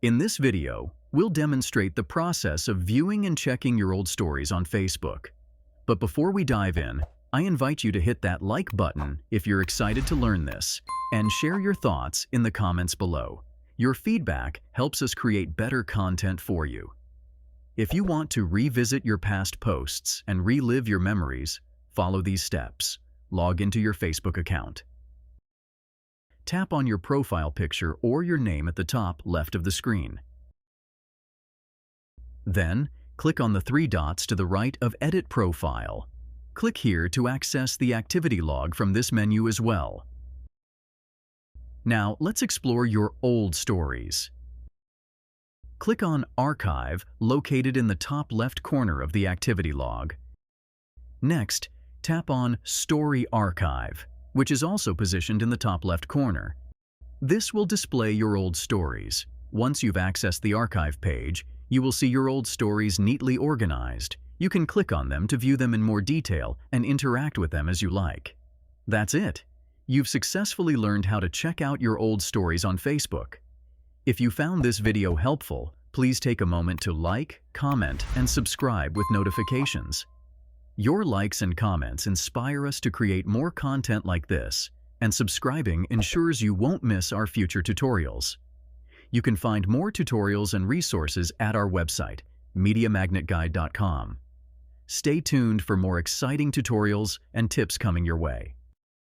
In this video, we'll demonstrate the process of viewing and checking your old stories on Facebook. But before we dive in, I invite you to hit that like button if you're excited to learn this, and share your thoughts in the comments below. Your feedback helps us create better content for you. If you want to revisit your past posts and relive your memories, follow these steps. Log into your Facebook account. Tap on your profile picture or your name at the top left of the screen. Then, click on the three dots to the right of Edit Profile. Click here to access the activity log from this menu as well. Now, let's explore your old stories. Click on Archive, located in the top left corner of the activity log. Next, tap on Story Archive, which is also positioned in the top left corner. This will display your old stories. Once you've accessed the archive page, you will see your old stories neatly organized. You can click on them to view them in more detail and interact with them as you like. That's it. You've successfully learned how to check out your old stories on Facebook. If you found this video helpful, please take a moment to like, comment, and subscribe with notifications. Your likes and comments inspire us to create more content like this, and subscribing ensures you won't miss our future tutorials. You can find more tutorials and resources at our website, MediaMagnetGuide.com. Stay tuned for more exciting tutorials and tips coming your way.